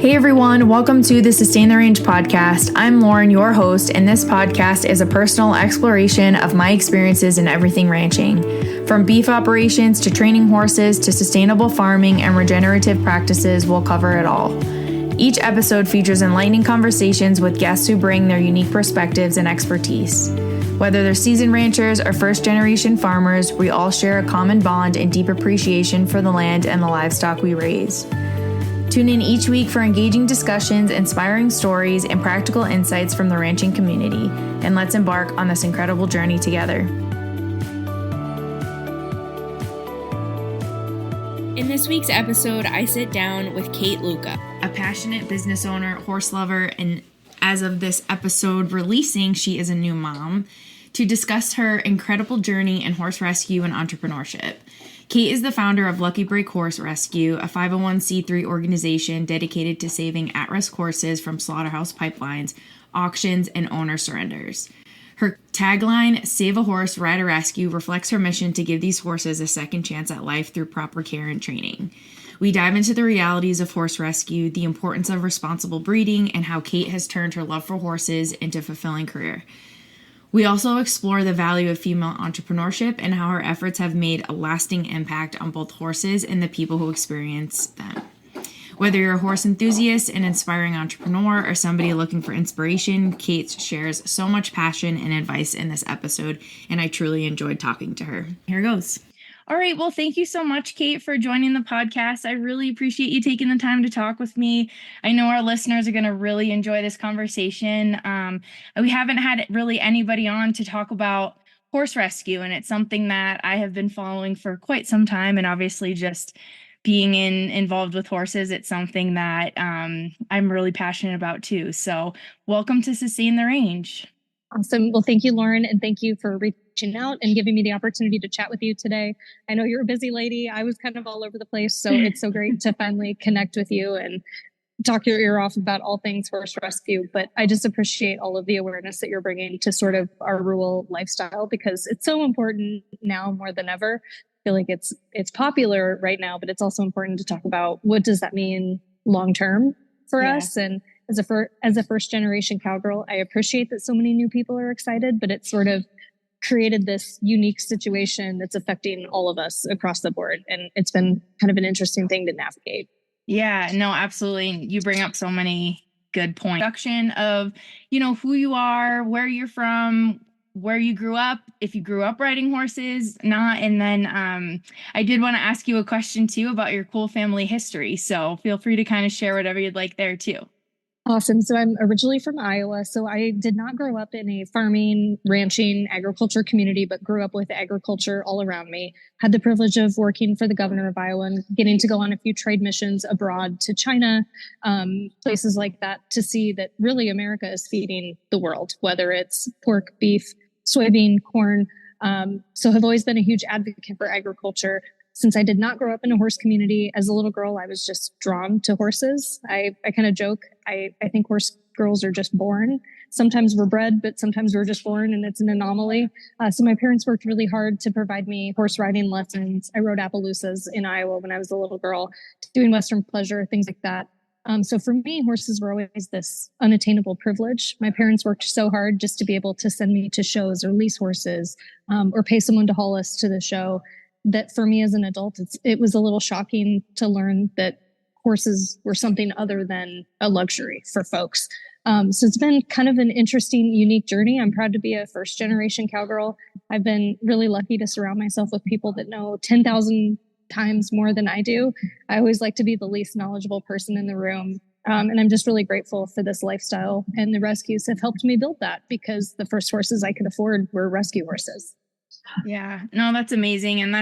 Hey everyone, welcome to the Sustain the Range podcast. I'm Lauren, your host, and this podcast is a personal exploration of my experiences in everything ranching. From beef operations to training horses to sustainable farming and regenerative practices, we'll cover it all. Each episode features enlightening conversations with guests who bring their unique perspectives and expertise. Whether they're seasoned ranchers or first-generation farmers, we all share a common bond and deep appreciation for the land and the livestock we raise. Tune in each week for engaging discussions, inspiring stories, and practical insights from the ranching community, and let's embark on this incredible journey together. In this week's episode, I sit down with Cait Luca, a passionate business owner, horse lover, and as of this episode releasing, she is a new mom, to discuss her incredible journey in horse rescue and entrepreneurship. Cait is the founder of Lucky Break Horse Rescue, a 501c3 organization dedicated to saving at-risk horses from slaughterhouse pipelines, auctions, and owner surrenders. Her tagline, "Save a Horse, Ride a Rescue," reflects her mission to give these horses a second chance at life through proper care and training. We dive into the realities of horse rescue, the importance of responsible breeding, and how Cait has turned her love for horses into a fulfilling career. We also explore the value of female entrepreneurship and how her efforts have made a lasting impact on both horses and the people who experience them. Whether you're a horse enthusiast, an inspiring entrepreneur, or somebody looking for inspiration, Cait shares so much passion and advice in this episode, and I truly enjoyed talking to her. Here goes. All right. Well, thank you so much, Cait, for joining the podcast. I really appreciate you taking the time to talk with me. I know our listeners are going to really enjoy this conversation. We haven't had really anybody on to talk about horse rescue, and it's something that I have been following for quite some time. And obviously just being involved with horses, it's something that I'm really passionate about too. So welcome to Sustain the Range. Awesome. Well, thank you, Lauren, and thank you for reaching out and giving me the opportunity to chat with you today. I know you're a busy lady. I was kind of all over the place, so it's so great to finally connect with you and talk your ear off about all things horse rescue. But I just appreciate all of the awareness that you're bringing to sort of our rural lifestyle, because it's so important now more than ever. I feel like it's popular right now, but it's also important to talk about what does that mean long term for us. And as a first generation cowgirl, I appreciate that so many new people are excited, but it's sort of created this unique situation that's affecting all of us across the board. And it's been kind of an interesting thing to navigate. Yeah, no, absolutely. You bring up so many good points. Introduction of, who you are, where you're from, where you grew up, if you grew up riding horses, not. And then I did want to ask you a question too about your cool family history. So feel free to kind of share whatever you'd like there too. Awesome. So I'm originally from Iowa. So I did not grow up in a farming, ranching, agriculture community, but grew up with agriculture all around me. Had the privilege of working for the governor of Iowa and getting to go on a few trade missions abroad to China, places like that, to see that really America is feeding the world, whether it's pork, beef, soybean, corn. So have always been a huge advocate for agriculture. Since I did not grow up in a horse community, as a little girl, I was just drawn to horses. I kind of joke, I think horse girls are just born. Sometimes we're bred, but sometimes we're just born, and it's an anomaly. So my parents worked really hard to provide me horse riding lessons. I rode Appaloosas in Iowa when I was a little girl, doing Western pleasure, things like that. So for me, horses were always this unattainable privilege. My parents worked so hard just to be able to send me to shows or lease horses, or pay someone to haul us to the show, that for me as an adult, it was a little shocking to learn that horses were something other than a luxury for folks. So it's been kind of an interesting, unique journey. I'm proud to be a first generation cowgirl. I've been really lucky to surround myself with people that know 10,000 times more than I do. I always like to be the least knowledgeable person in the room. And I'm just really grateful for this lifestyle, and the rescues have helped me build that, because the first horses I could afford were rescue horses. Yeah, no, that's amazing. And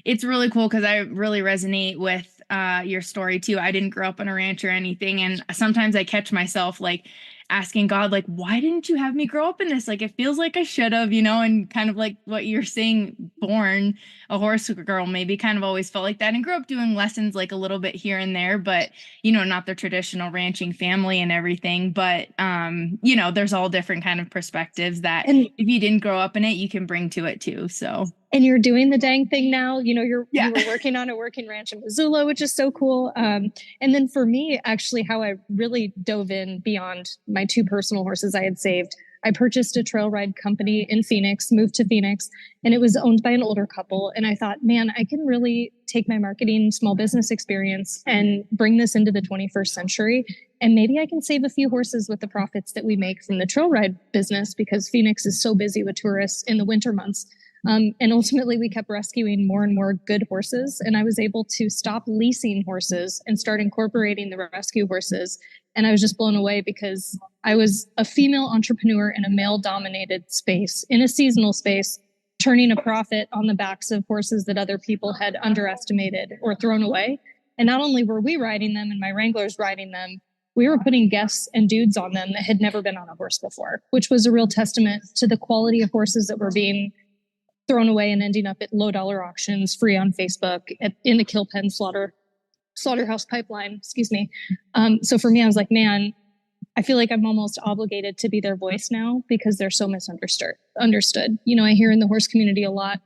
it's really cool, because I really resonate with your story too. I didn't grow up on a ranch or anything. And sometimes I catch myself like asking God, like, why didn't you have me grow up in this? Like, it feels like I should have, and kind of like what you're saying, born a horse girl, maybe kind of always felt like that, and grew up doing lessons like a little bit here and there, but, not the traditional ranching family and everything. But, there's all different kind of perspectives that if you didn't grow up in it, you can bring to it too. So. and you're doing the dang thing now. Yeah. You were working on a working ranch in Missoula, which is so cool. And then for me, actually, how I really dove in beyond my two personal horses I had saved, I purchased a trail ride company in Phoenix, moved to Phoenix, and it was owned by an older couple. And I thought, man, I can really take my marketing small business experience and bring this into the 21st century. And maybe I can save a few horses with the profits that we make from the trail ride business, because Phoenix is so busy with tourists in the winter months. And ultimately, we kept rescuing more and more good horses. And I was able to stop leasing horses and start incorporating the rescue horses. And I was just blown away, because I was a female entrepreneur in a male dominated space, in a seasonal space, turning a profit on the backs of horses that other people had underestimated or thrown away. And not only were we riding them and my wranglers riding them, we were putting guests and dudes on them that had never been on a horse before, which was a real testament to the quality of horses that were being thrown away and ending up at low dollar auctions, free on Facebook, in the kill pen slaughterhouse pipeline, excuse me. So for me, I was like, man, I feel like I'm almost obligated to be their voice now, because they're so misunderstood. I hear in the horse community a lot,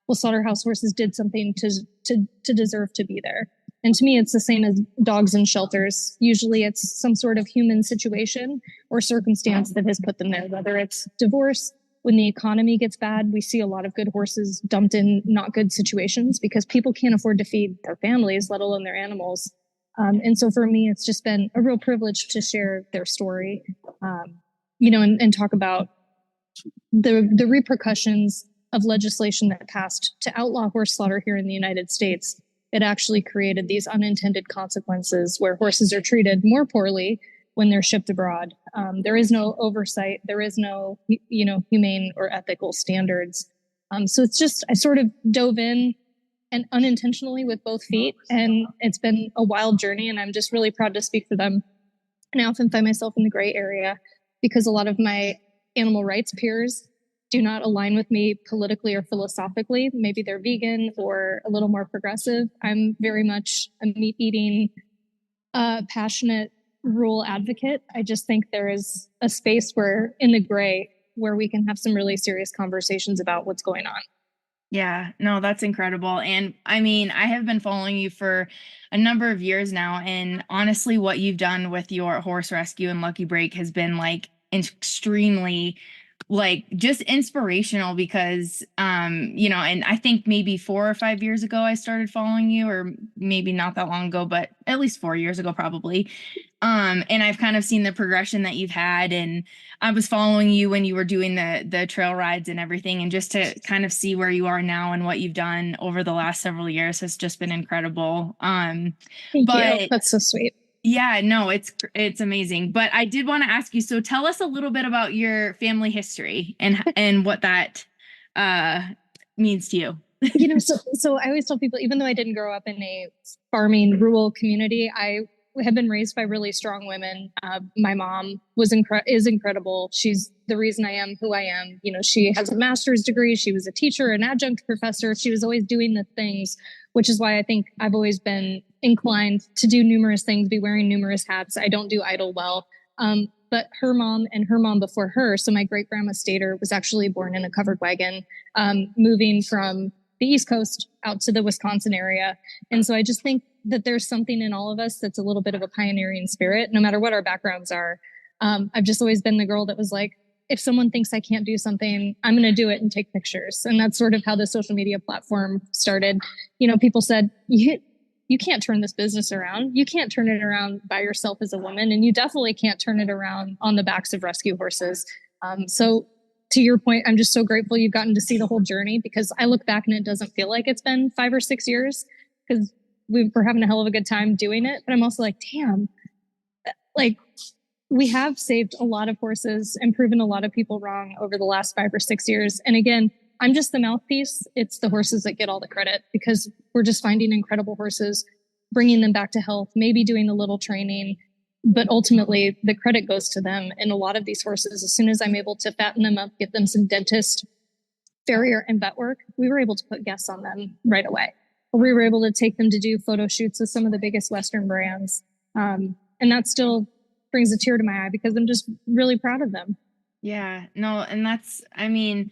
well, slaughterhouse horses did something to deserve to be there. And to me, it's the same as dogs in shelters. Usually it's some sort of human situation or circumstance that has put them there, whether it's divorce. When the economy gets bad, we see a lot of good horses dumped in not good situations, because people can't afford to feed their families, let alone their animals. And so for me, it's just been a real privilege to share their story, and talk about the repercussions of legislation that passed to outlaw horse slaughter here in the United States. It actually created these unintended consequences where horses are treated more poorly when they're shipped abroad. There is no oversight. There is no, humane or ethical standards. So it's just, I sort of dove in and unintentionally with both feet, and it's been a wild journey, and I'm just really proud to speak for them. And I often find myself in the gray area, because a lot of my animal rights peers do not align with me politically or philosophically. Maybe they're vegan or a little more progressive. I'm very much a meat eating, passionate rural advocate. I just think there is a space where, in the gray, where we can have some really serious conversations about what's going on. Yeah, no, that's incredible. And I mean, I have been following you for a number of years now. And honestly, what you've done with your horse rescue and Lucky Break has been like extremely, like, just inspirational, because and I think maybe 4 or 5 years ago I started following you, or maybe not that long ago, but at least 4 years ago probably. And I've kind of seen the progression that you've had, and I was following you when you were doing the trail rides and everything, and just to kind of see where you are now and what you've done over the last several years has just been incredible. Thank you. That's so sweet. Yeah, no, it's amazing. But I did want to ask you, so tell us a little bit about your family history and what that means to you. So I always tell people, even though I didn't grow up in a farming rural community, I have been raised by really strong women. My mom is incredible. She's the reason I am who I am. She has a master's degree. She was a teacher, an adjunct professor. She was always doing the things, which is why I think I've always been inclined to do numerous things, be wearing numerous hats. I don't do idle well. But her mom and her mom before her, so my great grandma Stater was actually born in a covered wagon, moving from the East Coast out to the Wisconsin area. And so I just think that there's something in all of us that's a little bit of a pioneering spirit, no matter what our backgrounds are. I've just always been the girl that was like, if someone thinks I can't do something, I'm going to do it and take pictures. And that's sort of how the social media platform started. People said, you can't turn this business around. You can't turn it around by yourself as a woman. And you definitely can't turn it around on the backs of rescue horses. So to your point, I'm just so grateful you've gotten to see the whole journey, because I look back and it doesn't feel like it's been 5 or 6 years, because we're having a hell of a good time doing it. But I'm also like, damn, like, we have saved a lot of horses and proven a lot of people wrong over the last 5 or 6 years. And again, I'm just the mouthpiece. It's the horses that get all the credit, because we're just finding incredible horses, bringing them back to health, maybe doing a little training, but ultimately the credit goes to them. And a lot of these horses, as soon as I'm able to fatten them up, get them some dentist, farrier, and vet work, we were able to put guests on them right away. Or we were able to take them to do photo shoots with some of the biggest Western brands. And that still brings a tear to my eye, because I'm just really proud of them. Yeah, no, and that's, I mean,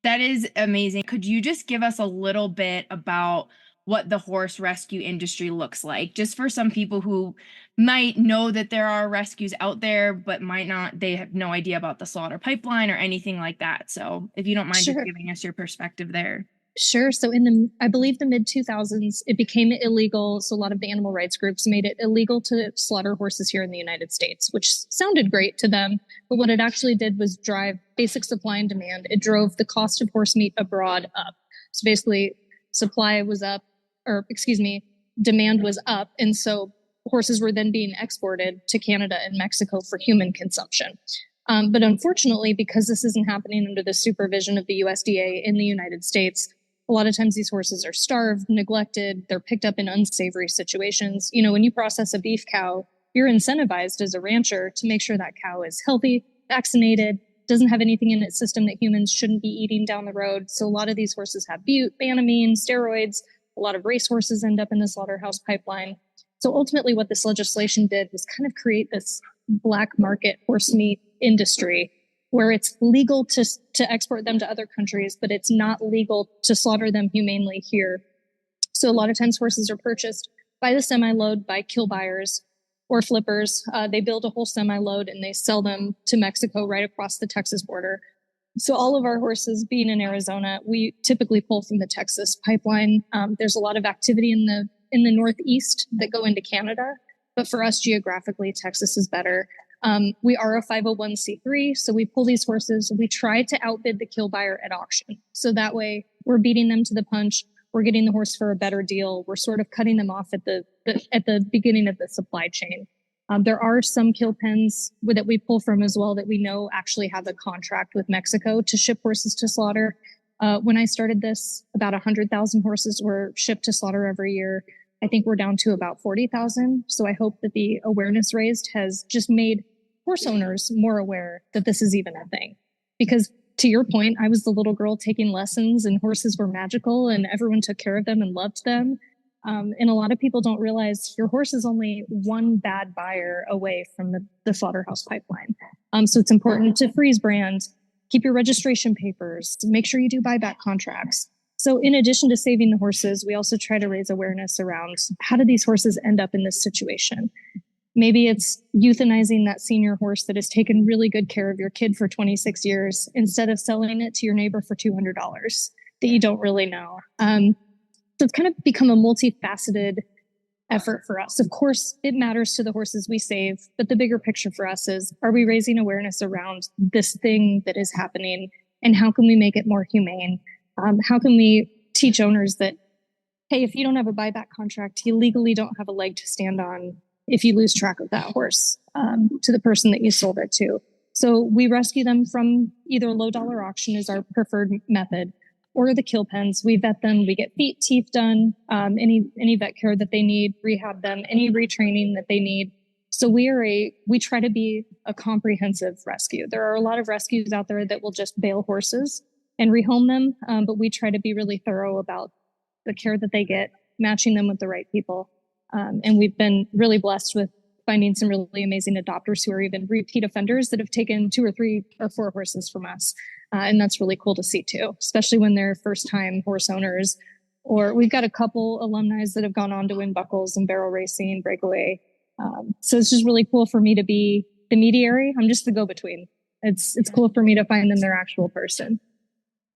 That is amazing. Could you just give us a little bit about what the horse rescue industry looks like? Just for some people who might know that there are rescues out there, but might not, they have no idea about the slaughter pipeline or anything like that. So if you don't mind just Sure. giving us your perspective there. Sure. So in the, I believe the mid 2000s, it became illegal. So a lot of the animal rights groups made it illegal to slaughter horses here in the United States, which sounded great to them. But what it actually did was drive basic supply and demand. It drove the cost of horse meat abroad up. So basically, supply was up, or excuse me, demand was up. And so horses were then being exported to Canada and Mexico for human consumption. But unfortunately, because this isn't happening under the supervision of the USDA in the United States, a lot of times these horses are starved, neglected, they're picked up in unsavory situations. You know, when you process a beef cow, you're incentivized as a rancher to make sure that cow is healthy, vaccinated, doesn't have anything in its system that humans shouldn't be eating down the road. So a lot of these horses have bute, banamine, steroids. A lot of race horses end up in the slaughterhouse pipeline. So ultimately, what this legislation did was kind of create this black market horse meat industry where it's legal to export them to other countries, but it's not legal to slaughter them humanely here. So a lot of times horses are purchased by the semi-load by kill buyers or flippers. They build a whole semi-load and they sell them to Mexico right across the Texas border. So all of our horses being in Arizona, we typically pull from the Texas pipeline. There's a lot of activity in the Northeast that go into Canada, but for us geographically, Texas is better. We are a 501c3, so we pull these horses. We try to outbid the kill buyer at auction. So that way we're beating them to the punch. We're getting the horse for a better deal. We're sort of cutting them off at the beginning of the supply chain. There are some kill pens that we pull from as well that we know actually have a contract with Mexico to ship horses to slaughter. When I started this, about 100,000 horses were shipped to slaughter every year. I think we're down to about 40,000. So I hope that the awareness raised has just made horse owners more aware that this is even a thing. Because to your point, I was the little girl taking lessons and horses were magical and everyone took care of them and loved them. And a lot of people don't realize your horse is only one bad buyer away from the slaughterhouse pipeline. So it's important to freeze brand, keep your registration papers, make sure you do buyback contracts. So in addition to saving the horses, we also try to raise awareness around how do these horses end up in this situation? Maybe it's euthanizing that senior horse that has taken really good care of your kid for 26 years instead of selling it to your neighbor for $200 that you don't really know. So it's kind of become a multifaceted effort for us. Of course, it matters to the horses we save, but the bigger picture for us is, are we raising awareness around this thing that is happening and how can we make it more humane? How can we teach owners that, hey, if you don't have a buyback contract, you legally don't have a leg to stand on if you lose track of that horse to the person that you sold it to. So we rescue them from either low dollar auction is our preferred method, or the kill pens. We vet them, we get feet, teeth done, any vet care that they need, rehab them, any retraining that they need. So we try to be a comprehensive rescue. There are a lot of rescues out there that will just bail horses and rehome them, but we try to be really thorough about the care that they get, matching them with the right people. And we've been really blessed with finding some really amazing adopters who are even repeat offenders that have taken 2 or 3 or 4 horses from us. And that's really cool to see too, especially when they're first time horse owners. Or we've got a couple alumni that have gone on to win buckles and barrel racing, breakaway. So it's just really cool for me to be the mediary. I'm just the go-between. It's cool for me to find them their actual person.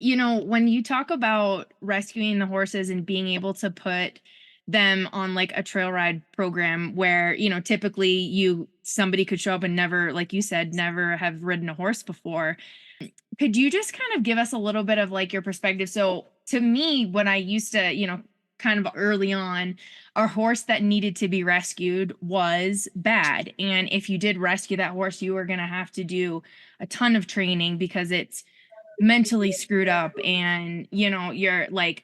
You know, when you talk about rescuing the horses and being able to put them on like a trail ride program where, you know, typically somebody could show up and never, like you said, never have ridden a horse before. Could you just kind of give us a little bit of like your perspective? So to me, when I used to, you know, kind of early on, a horse that needed to be rescued was bad. And if you did rescue that horse, you were going to have to do a ton of training because it's mentally screwed up. And, you know, you're like,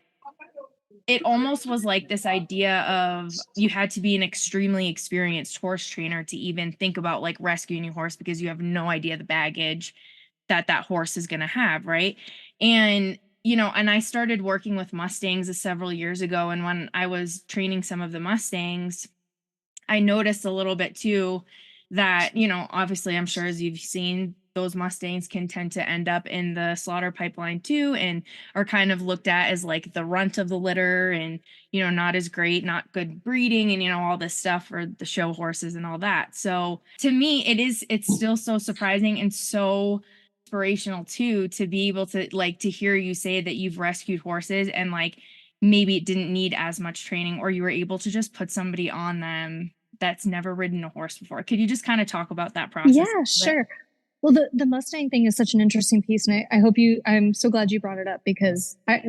it almost was like this idea of you had to be an extremely experienced horse trainer to even think about like rescuing your horse because you have no idea the baggage that horse is going to have. Right. And, you know, and I started working with Mustangs several years ago. And when I was training some of the Mustangs, I noticed a little bit too that, you know, obviously I'm sure as you've seen, those Mustangs can tend to end up in the slaughter pipeline too, and are kind of looked at as like the runt of the litter, and not as great, not good breeding, and all this stuff for the show horses and all that. So to me, it's still so surprising and so inspirational too, to be able to like to hear you say that you've rescued horses and like maybe it didn't need as much training, or you were able to just put somebody on them that's never ridden a horse before. Could you just kind of talk about that process? Yeah, sure. Well, the Mustang thing is such an interesting piece, and I'm so glad you brought it up, because I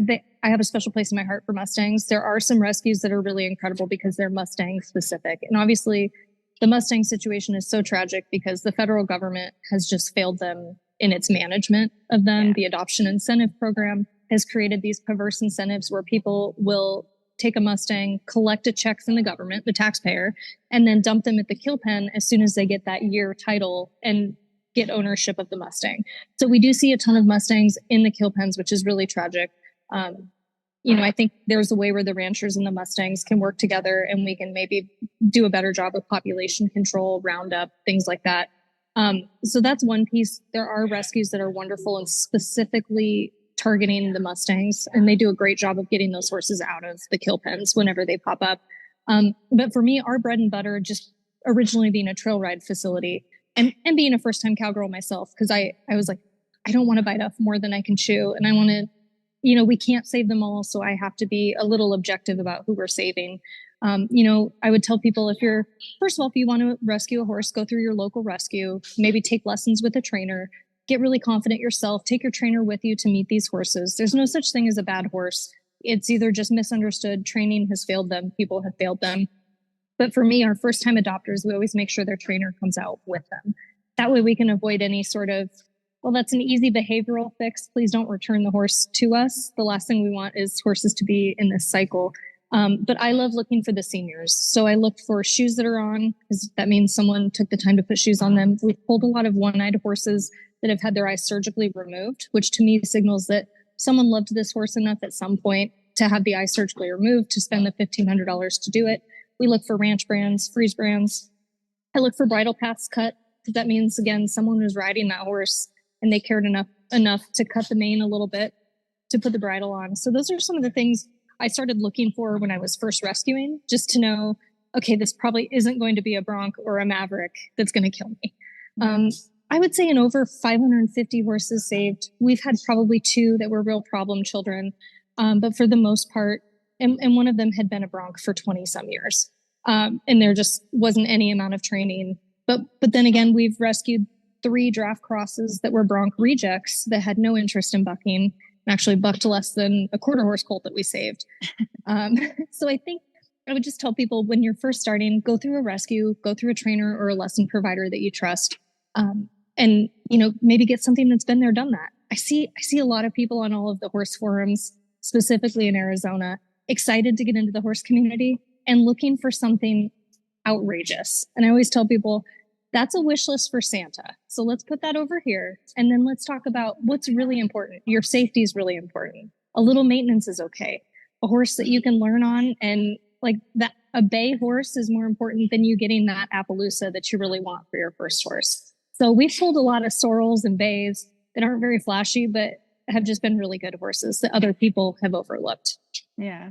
have a special place in my heart for Mustangs. There are some rescues that are really incredible because they're Mustang specific. And obviously the Mustang situation is so tragic because the federal government has just failed them in its management of them. Yeah. The adoption incentive program has created these perverse incentives where people will take a Mustang, collect a check from the government, the taxpayer, and then dump them at the kill pen as soon as they get that year title and get ownership of the Mustang. So we do see a ton of Mustangs in the kill pens, which is really tragic. I think there's a way where the ranchers and the Mustangs can work together, and we can maybe do a better job of population control, roundup, things like that. So that's one piece. There are rescues that are wonderful and specifically targeting the Mustangs, and they do a great job of getting those horses out of the kill pens whenever they pop up. But for me, our bread and butter, just originally being a trail ride facility and being a first time cowgirl myself, because I was like, I don't want to bite off more than I can chew. And I want to, we can't save them all. So I have to be a little objective about who we're saving. I would tell people, if you want to rescue a horse, go through your local rescue, maybe take lessons with a trainer, get really confident yourself, take your trainer with you to meet these horses. There's no such thing as a bad horse. It's either just misunderstood, training has failed them, people have failed them. But for me, our first time adopters, we always make sure their trainer comes out with them. That way we can avoid any sort of, well, that's an easy behavioral fix, please don't return the horse to us. The last thing we want is horses to be in this cycle. But I love looking for the seniors. So I look for shoes that are on, because that means someone took the time to put shoes on them. We've pulled a lot of one-eyed horses that have had their eyes surgically removed, which to me signals that someone loved this horse enough at some point to have the eye surgically removed, to spend the $1,500 to do it. We look for ranch brands, freeze brands. I look for bridle paths cut, because that means, again, someone was riding that horse and they cared enough to cut the mane a little bit to put the bridle on. So those are some of the things I started looking for when I was first rescuing, just to know, okay, this probably isn't going to be a bronc or a maverick that's going to kill me. I would say in over 550 horses saved, we've had probably 2 that were real problem children. But for the most part, and one of them had been a bronc for 20 some years. And there just wasn't any amount of training. But then again, we've rescued 3 draft crosses that were bronc rejects that had no interest in bucking, and actually bucked less than a quarter horse colt that we saved. So I think I would just tell people, when you're first starting, go through a rescue, go through a trainer or a lesson provider that you trust. And, maybe get something that's been there, done that. I see a lot of people on all of the horse forums, specifically in Arizona, excited to get into the horse community and looking for something outrageous. And I always tell people, that's a wish list for Santa. So let's put that over here. And then let's talk about what's really important. Your safety is really important. A little maintenance is okay. A horse that you can learn on, and like that, a bay horse is more important than you getting that Appaloosa that you really want for your first horse. So we've sold a lot of sorrels and bays that aren't very flashy, but have just been really good horses that other people have overlooked. Yeah.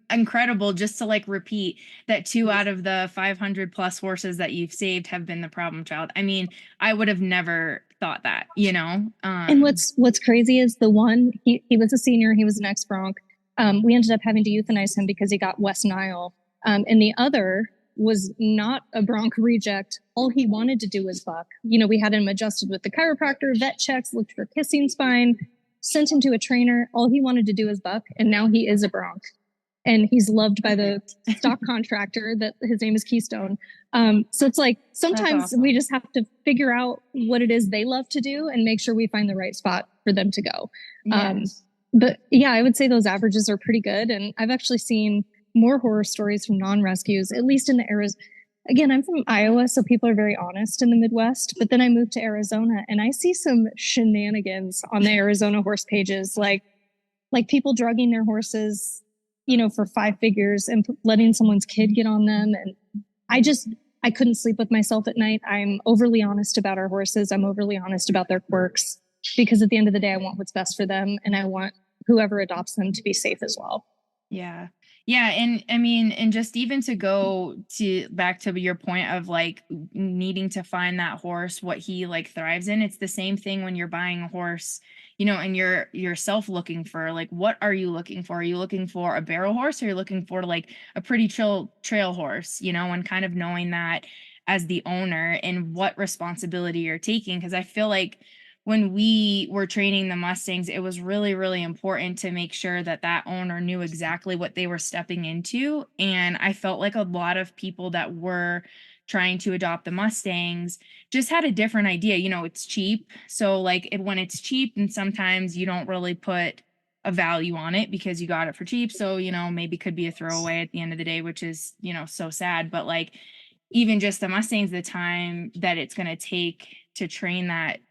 Incredible. Just to like repeat that 2 out of the 500 plus horses that you've saved have been the problem child. I mean, I would have never thought that, And what's crazy is the one, he was a senior, he was an ex-bronc. We ended up having to euthanize him because he got West Nile. And the other was not a bronc reject. All he wanted to do was buck. We had him adjusted with the chiropractor, vet checks, looked for kissing spine, sent him to a trainer. All he wanted to do is buck. And now he is a bronc. And he's loved by the stock contractor that his name is Keystone. So it's like, sometimes awesome. We just have to figure out what it is they love to do and make sure we find the right spot for them to go. Yes. But yeah, I would say those averages are pretty good. And I've actually seen more horror stories from non-rescues, at least in the areas. Again, I'm from Iowa, so people are very honest in the Midwest. But then I moved to Arizona and I see some shenanigans on the Arizona horse pages, like people drugging their horses, for 5 figures and letting someone's kid get on them. And I I couldn't sleep with myself at night. I'm overly honest about our horses. I'm overly honest about their quirks because at the end of the day, I want what's best for them. And I want whoever adopts them to be safe as well. Yeah. Yeah. And I mean, and just even to go to back to your point of like needing to find that horse, what he like thrives in, it's the same thing when you're buying a horse, and you're yourself looking for like, what are you looking for? Are you looking for a barrel horse, or you're looking for like a pretty chill trail horse, and kind of knowing that as the owner and what responsibility you're taking. Cause I feel like when we were training the Mustangs, it was really, really important to make sure that that owner knew exactly what they were stepping into. And I felt like a lot of people that were trying to adopt the Mustangs just had a different idea. It's cheap. So, like, when it's cheap, and sometimes you don't really put a value on it because you got it for cheap. So, maybe could be a throwaway at the end of the day, which is, so sad. But, like, even just the Mustangs, the time that it's going to take to train that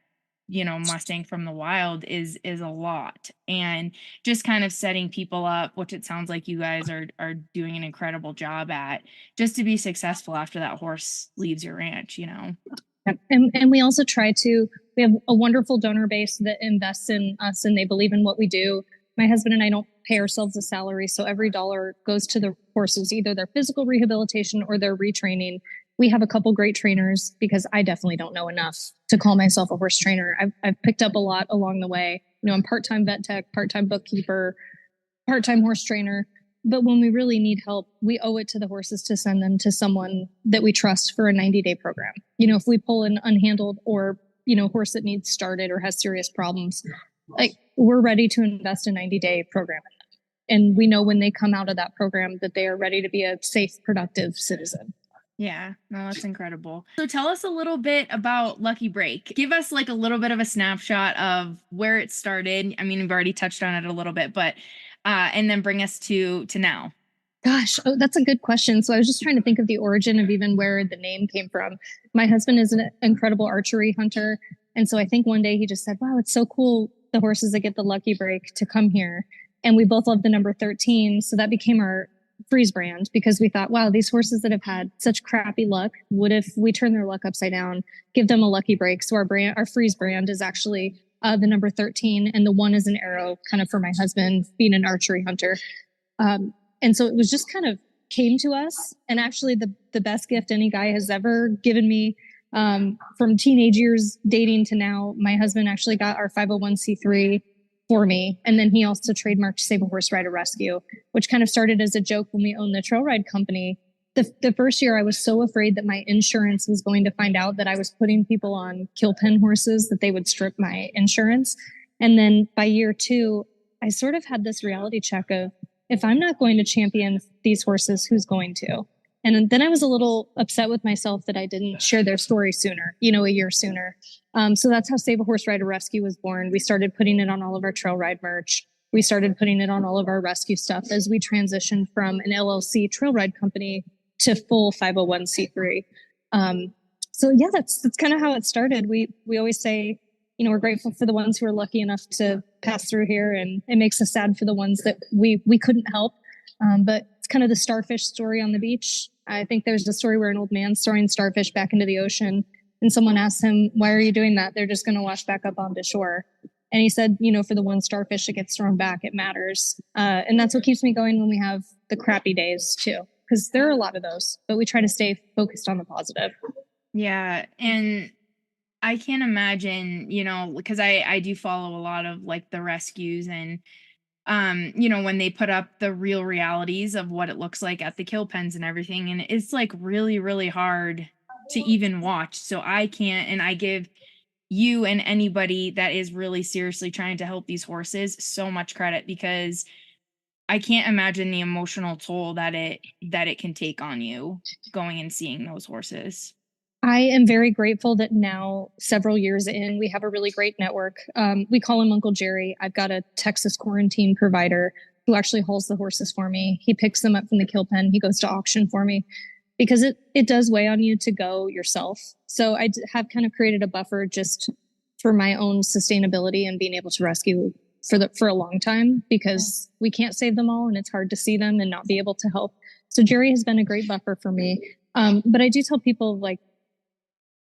Mustang from the wild is a lot. And just kind of setting people up, which it sounds like you guys are doing an incredible job at, just to be successful after that horse leaves your ranch. And we also we have a wonderful donor base that invests in us and they believe in what we do. My husband and I don't pay ourselves a salary, so every dollar goes to the horses, either their physical rehabilitation or their retraining. We have a couple great trainers because I definitely don't know enough to call myself a horse trainer. I've picked up a lot along the way. I'm part-time vet tech, part-time bookkeeper, part-time horse trainer. But when we really need help, we owe it to the horses to send them to someone that we trust for a 90-day program. If we pull an unhandled or, horse that needs started or has serious problems, like we're ready to invest a 90-day program in them. And we know when they come out of that program that they are ready to be a safe, productive citizen. Yeah, no, that's incredible. So tell us a little bit about Lucky Break. Give us like a little bit of a snapshot of where it started. I mean, we've already touched on it a little bit, but and then bring us to now. Gosh, that's a good question. So I was just trying to think of the origin of even where the name came from. My husband is an incredible archery hunter. And so I think one day he just said, wow, it's so cool, the horses that get the Lucky Break to come here. And we both love the number 13. So that became our freeze brand because we thought, wow, these horses that have had such crappy luck, what if we turn their luck upside down, give them a Lucky Break? So our freeze brand is actually the number 13, and the 1 is an arrow, kind of for my husband being an archery hunter. And so it was just kind of came to us. And actually the best gift any guy has ever given me, from teenage years dating to now, my husband actually got our 501c3 for me. And then he also trademarked Save a Horse Rider Rescue, which kind of started as a joke when we owned the trail ride company. The first year I was so afraid that my insurance was going to find out that I was putting people on kill pen horses, that they would strip my insurance. And then by year 2, I sort of had this reality check of, if I'm not going to champion these horses, who's going to? And then I was a little upset with myself that I didn't share their story sooner, a year sooner. So that's how Save a Horse Rider Rescue was born. We started putting it on all of our trail ride merch. We started putting it on all of our rescue stuff as we transitioned from an LLC trail ride company to full 501c3. So yeah, that's kind of how it started. We always say, we're grateful for the ones who are lucky enough to pass through here, and it makes us sad for the ones that we couldn't help. But it's kind of the starfish story on the beach. I think there's a story where an old man's throwing starfish back into the ocean, and someone asks him, why are you doing that? They're just going to wash back up onto shore. And he said, for the one starfish that gets thrown back, it matters. And that's what keeps me going when we have the crappy days too, because there are a lot of those, but we try to stay focused on the positive. Yeah. And I can't imagine, because I do follow a lot of like the rescues and, when they put up the real realities of what it looks like at the kill pens and everything. And it's like really, really hard to even watch. So I can't, and I give you and anybody that is really seriously trying to help these horses so much credit, because I can't imagine the emotional toll that it can take on you going and seeing those horses. I am very grateful that now, several years in, we have a really great network. We call him Uncle Jerry. I've got a Texas quarantine provider who actually hauls the horses for me. He picks them up from the kill pen. He goes to auction for me, because it does weigh on you to go yourself. So I have kind of created a buffer just for my own sustainability and being able to rescue for a long time, because we can't save them all and it's hard to see them and not be able to help. So Jerry has been a great buffer for me. But I do tell people like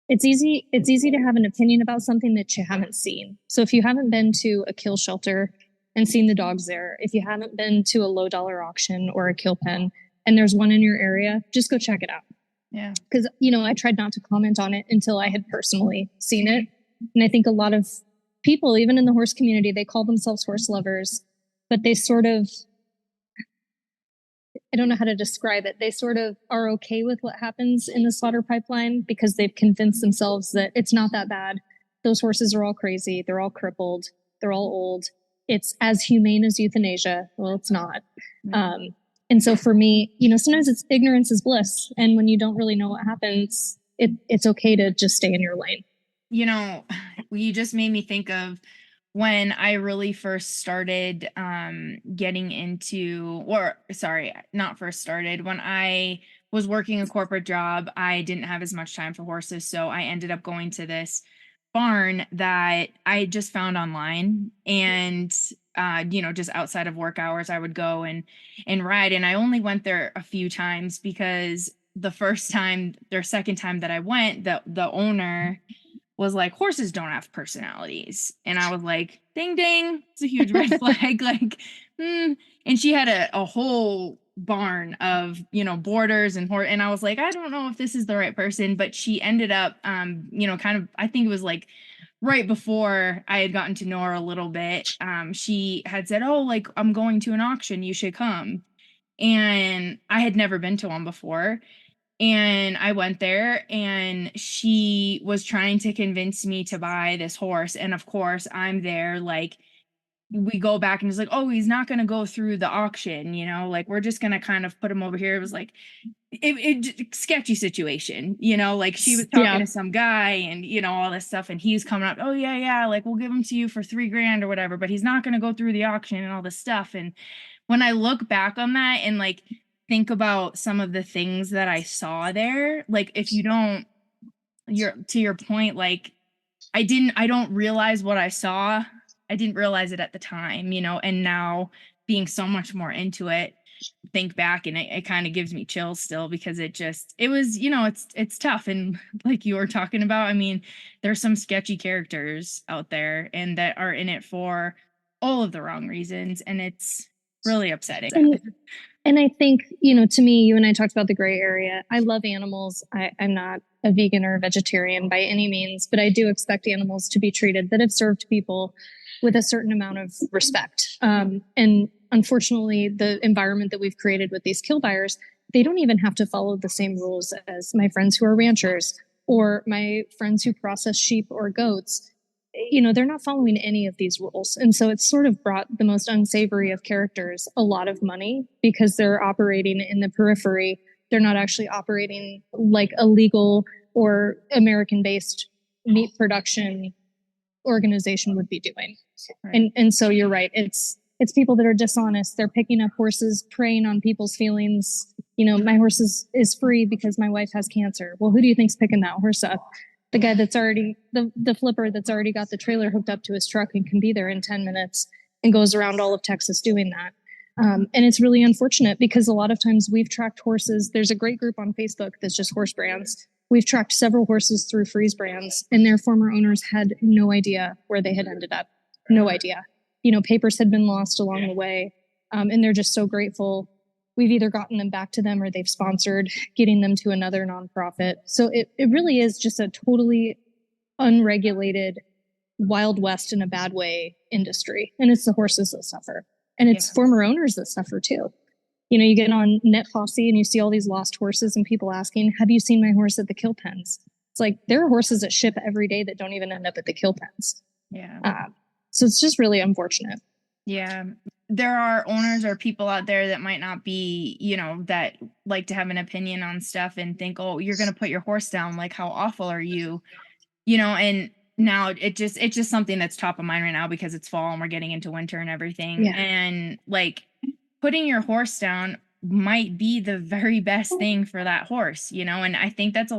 it's easy to have an opinion about something that you haven't seen. So if you haven't been to a kill shelter and seen the dogs there, if you haven't been to a low dollar auction or a kill pen and there's one in your area, just go check it out. Yeah. Because, I tried not to comment on it until I had personally seen it. And I think a lot of people, even in the horse community, they call themselves horse lovers, but they sort of, I don't know how to describe it. They sort of are okay with what happens in the slaughter pipeline because they've convinced themselves that it's not that bad. Those horses are all crazy. They're all crippled. They're all old. It's as humane as euthanasia. Well, it's not. And so for me, sometimes it's ignorance is bliss. And when you don't really know what happens, it's okay to just stay in your lane. You just made me think of when I really first started getting into, or sorry, not first started, when I was working a corporate job, I didn't have as much time for horses. So I ended up going to this barn that I just found online, and just outside of work hours I would go and ride, and I only went there a few times because the first time or second time that I went, the owner was like, horses don't have personalities. And I was like, ding ding, it's a huge red flag. Like, and she had a whole barn of boarders and and I was like, I don't know if this is the right person. But she ended up kind of, I think it was like right before I had gotten to know her a little bit, she had said, oh, like, I'm going to an auction, you should come. And I had never been to one before. And I went there, and she was trying to convince me to buy this horse. And of course, I'm there, like, we go back and it's like, oh, he's not going to go through the auction, like, we're just going to kind of put him over here. It was like, sketchy situation, like she was talking to some guy and, all this stuff. And he's coming up, oh, yeah, like, we'll give him to you for $3,000 or whatever, but he's not going to go through the auction and all this stuff. And when I look back on that and like think about some of the things that I saw there, like, if you don't, to your point, like, I don't realize what I saw. I didn't realize it at the time, and now being so much more into it, think back and it kind of gives me chills still, because it was, it's tough. And like you were talking about, I mean, there's some sketchy characters out there and that are in it for all of the wrong reasons. And it's really upsetting. And I think, to me, you and I talked about the gray area. I love animals. I'm not a vegan or a vegetarian by any means, but I do expect animals to be treated that have served people with a certain amount of respect. And unfortunately, the environment that we've created with these kill buyers, they don't even have to follow the same rules as my friends who are ranchers or my friends who process sheep or goats. They're not following any of these rules. And so it's sort of brought the most unsavory of characters a lot of money because they're operating in the periphery. They're not actually operating like a legal or American-based meat production organization would be doing. Right. And so you're right. It's people that are dishonest. They're picking up horses, preying on people's feelings. My horse is free because my wife has cancer. Well, who do you think's picking that horse up? The guy that's already the flipper that's already got the trailer hooked up to his truck and can be there in 10 minutes and goes around all of Texas doing that. And it's really unfortunate because a lot of times we've tracked horses. There's a great group on Facebook that's just horse brands. We've tracked several horses through Freeze Brands, and their former owners had no idea where they had ended up. No idea. Papers had been lost along the way, and they're just so grateful. We've either gotten them back to them or they've sponsored getting them to another nonprofit. So it really is just a totally unregulated, Wild West in a bad way industry. And it's the horses that suffer. And it's former owners that suffer too. You get on Net Fossey and you see all these lost horses and people asking, have you seen my horse at the kill pens? It's like there are horses that ship every day that don't even end up at the kill pens. Yeah. So it's just really unfortunate. Yeah. There are owners or people out there that might not be, that like to have an opinion on stuff and think, oh, you're going to put your horse down. Like, how awful are you? And now it's just something that's top of mind right now because it's fall and we're getting into winter and everything. Yeah. And like putting your horse down might be the very best thing for that horse, and I think that's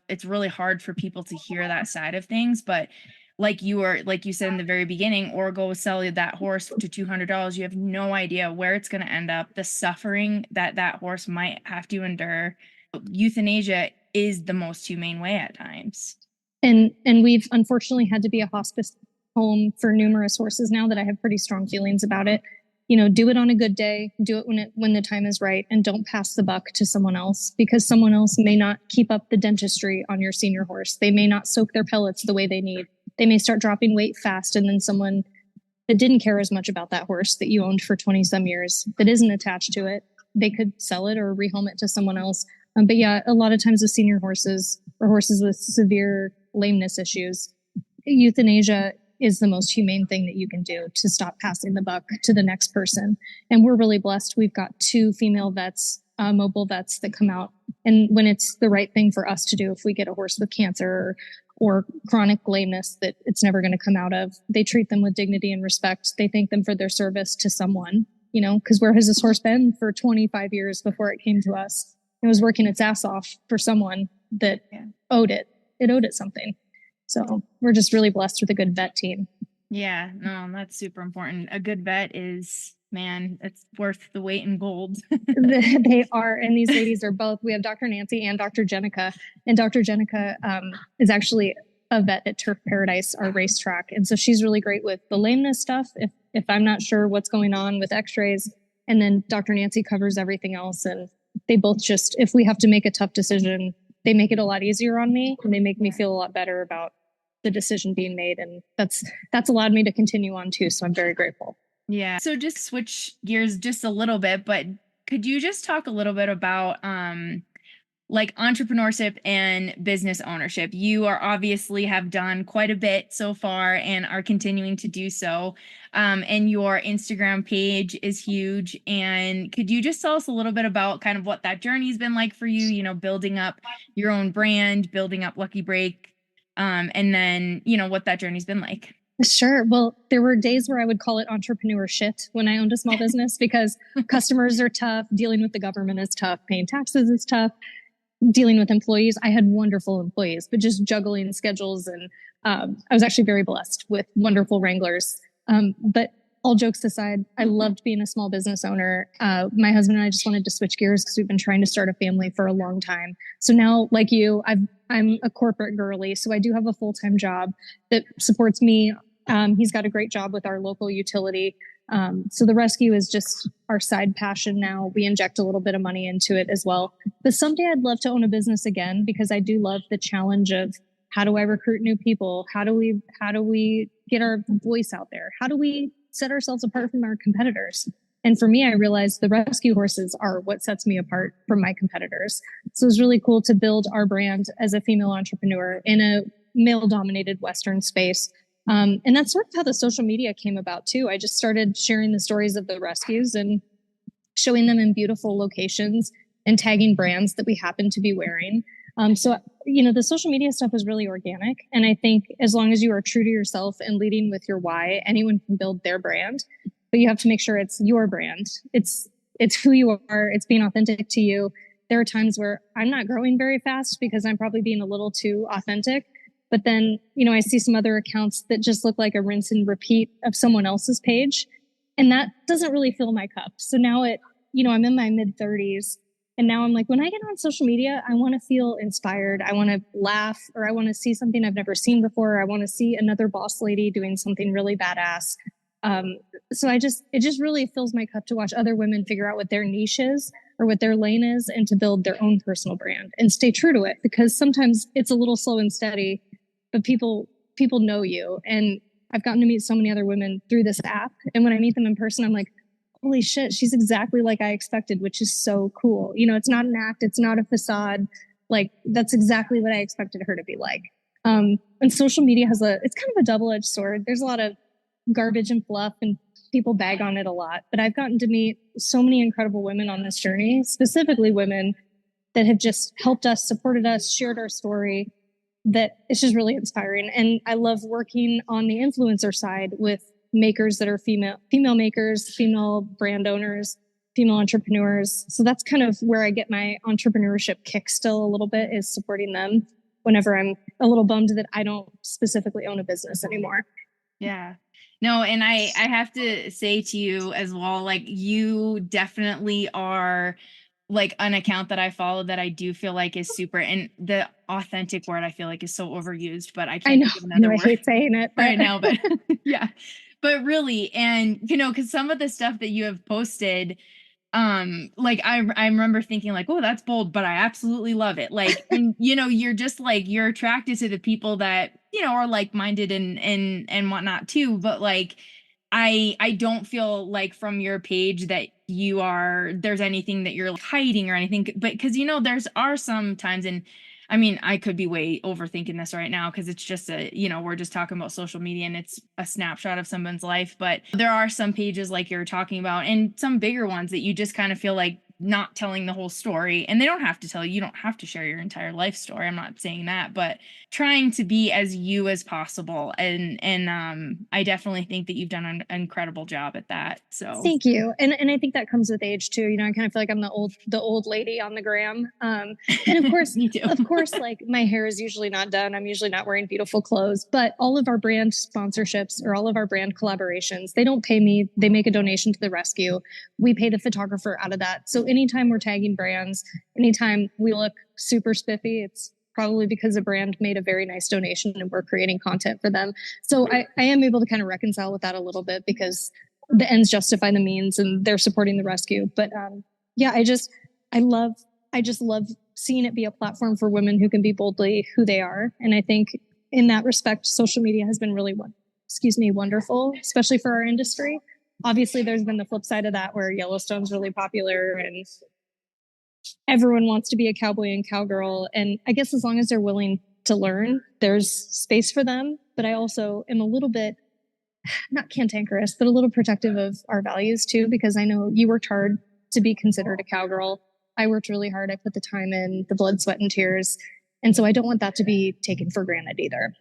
it's really hard for people to hear that side of things. But like you said in the very beginning, or go sell that horse to $200. You have no idea where it's going to end up, the suffering that horse might have to endure, euthanasia is the most humane way at times. And we've unfortunately had to be a hospice home for numerous horses now that I have pretty strong feelings about it. You know, do it on a good day, do it when the time is right, and don't pass the buck to someone else, because someone else may not keep up the dentistry on your senior horse. They may not soak their pellets the way they need. They may start dropping weight fast, and then someone that didn't care as much about that horse that you owned for 20 some years, that isn't attached to it, they could sell it or rehome it to someone else. But yeah, a lot of times with senior horses or horses with severe lameness issues, euthanasia is the most humane thing that you can do to stop passing the buck to the next person. And we're really blessed. We've got 2 female vets, mobile vets, that come out. And when it's the right thing for us to do, if we get a horse with cancer or chronic lameness that it's never going to come out of, they treat them with dignity and respect. They thank them for their service to someone, you know, because where has this horse been for 25 years before it came to us? It was working its ass off for someone that owed it. It owed it something. So we're just really blessed with a good vet team. Yeah, no, that's super important. A good vet is, man, it's worth the weight in gold. They are. And these ladies are both, we have Dr. Nancy and Dr. Jenica. And Dr. Jenica is actually a vet at Turf Paradise, our racetrack. And so she's really great with the lameness stuff. If I'm not sure what's going on with x-rays, and then Dr. Nancy covers everything else. And they both just, if we have to make a tough decision, they make it a lot easier on me, and they make me feel a lot better about the decision being made. And that's allowed me to continue on too. So I'm very grateful. Yeah. So just switch gears just a little bit, but could you just talk a little bit about like entrepreneurship and business ownership? You are obviously have done quite a bit so far and are continuing to do so. And your Instagram page is huge. And could you just tell us a little bit about kind of what that journey's been like for you, you know, building up your own brand, building up Lucky Break, and then, you know, what that journey's been like? Sure. Well, there were days where I would call it entrepreneurship when I owned a small business, because customers are tough, dealing with the government is tough, paying taxes is tough, dealing with employees. I had wonderful employees, but just juggling schedules. And I was actually very blessed with wonderful wranglers. But all jokes aside, I loved being a small business owner. My husband and I just wanted to switch gears because we've been trying to start a family for a long time. So now, like you, I'm a corporate girly. So I do have a full-time job that supports me. He's got a great job with our local utility. So the rescue is just our side passion now. We inject a little bit of money into it as well. But someday I'd love to own a business again, because I do love the challenge of, how do I recruit new people? How do we get our voice out there? How do we set ourselves apart from our competitors? And for me, I realized the rescue horses are what sets me apart from my competitors. So it was really cool to build our brand as a female entrepreneur in a male dominated Western space. And that's sort of how the social media came about too. I just started sharing the stories of the rescues and showing them in beautiful locations and tagging brands that we happen to be wearing. So, you know, the social media stuff is really organic. And I think as long as you are true to yourself and leading with your why, anyone can build their brand, but you have to make sure it's your brand. It's who you are. It's being authentic to you. There are times where I'm not growing very fast because I'm probably being a little too authentic. But then, you know, I see some other accounts that just look like a rinse and repeat of someone else's page. And that doesn't really fill my cup. So now I'm in my mid 30s. And now I'm like, when I get on social media, I want to feel inspired. I want to laugh, or I want to see something I've never seen before. I want to see another boss lady doing something really badass. So it just really fills my cup to watch other women figure out what their niche is or what their lane is, and to build their own personal brand and stay true to it, because sometimes it's a little slow and steady, but people know you. And I've gotten to meet so many other women through this app. And when I meet them in person, I'm like, holy shit, she's exactly like I expected, which is so cool. You know, it's not an act. It's not a facade. Like, that's exactly what I expected her to be like. And social media it's kind of a double-edged sword. There's a lot of garbage and fluff, and people bag on it a lot, but I've gotten to meet so many incredible women on this journey, specifically women that have just helped us, supported us, shared our story, that it's just really inspiring. And I love working on the influencer side with makers that are female makers, female brand owners, female entrepreneurs. So that's kind of where I get my entrepreneurship kick still a little bit, is supporting them whenever I'm a little bummed that I don't specifically own a business anymore. Yeah. No, and I have to say to you as well, like, you definitely are like an account that I follow that I do feel like is super, and the authentic word I feel like is so overused, but I I can't know, think of another I word hate saying it, but right now, but yeah. But really, and you know, because some of the stuff that you have posted, like I remember thinking like, oh, that's bold, but I absolutely love it. Like, and you know, you're just like, you're attracted to the people that, you know, are like-minded and whatnot too. But like, I don't feel like from your page that there's anything that you're like hiding or anything, but because you know there's are some times, and I mean I could be way overthinking this right now because it's just you know, we're just talking about social media and it's a snapshot of someone's life, but there are some pages like you're talking about and some bigger ones that you just kind of feel like not telling the whole story, and they don't have to tell you, you don't have to share your entire life story, I'm not saying that, but trying to be as you as possible, and I definitely think that you've done an incredible job at that. So thank you. And I think that comes with age too. You know, I kind of feel like I'm the old lady on the gram. And me too. of course, like my hair is usually not done. I'm usually not wearing beautiful clothes, but all of our brand sponsorships or all of our brand collaborations, they don't pay me. They make a donation to the rescue. We pay the photographer out of that. So anytime we're tagging brands, anytime we look super spiffy, it's probably because a brand made a very nice donation and we're creating content for them. So I am able to kind of reconcile with that a little bit because the ends justify the means and they're supporting the rescue. But yeah, I love, I just love seeing it be a platform for women who can be boldly who they are. And I think in that respect, social media has been really, wonderful, especially for our industry. Obviously, there's been the flip side of that where Yellowstone's really popular and everyone wants to be a cowboy and cowgirl. And I guess as long as they're willing to learn, there's space for them. But I also am a little bit, not cantankerous, but a little protective of our values too, because I know you worked hard to be considered a cowgirl. I worked really hard. I put the time in, the blood, sweat, and tears. And so I don't want that to be taken for granted either.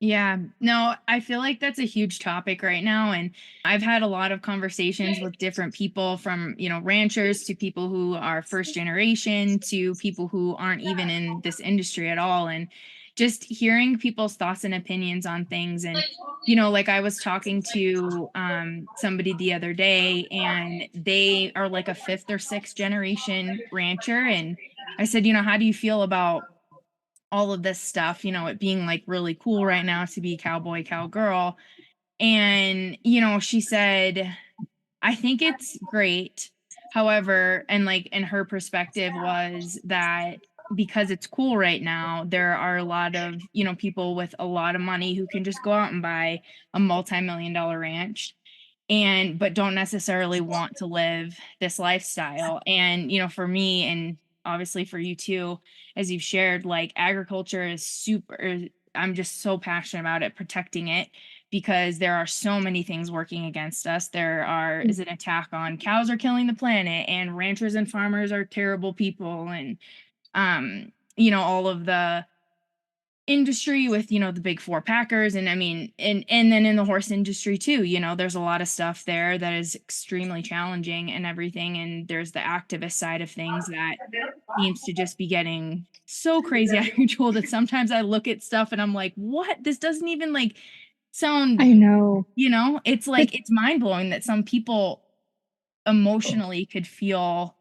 Yeah, no, I feel like that's a huge topic right now. And I've had a lot of conversations with different people from, you know, ranchers to people who are first generation to people who aren't even in this industry at all. And just hearing people's thoughts and opinions on things. And, you know, like I was talking to somebody the other day and they are like a fifth or sixth generation rancher. And I said, you know, how do you feel about all of this stuff, you know, it being like really cool right now to be cowboy, cowgirl. And, you know, she said, I think it's great. However, and like, and her perspective was that because it's cool right now, there are a lot of, you know, people with a lot of money who can just go out and buy a multi-million-dollar ranch and but don't necessarily want to live this lifestyle. And you know, for me and obviously for you too, as you've shared, like agriculture is super, I'm just so passionate about it, protecting it, because there are so many things working against us. There are is an attack on cows are killing the planet, and ranchers and farmers are terrible people, and you know, all of the industry with, you know, the big four packers, and I mean, and then in the horse industry too, you know, there's a lot of stuff there that is extremely challenging and everything, and there's the activist side of things that seems to just be getting so crazy out of control that sometimes I look at stuff and I'm like, what, this doesn't even like sound, I know. you know, it's like it's mind-blowing that some people emotionally could feel.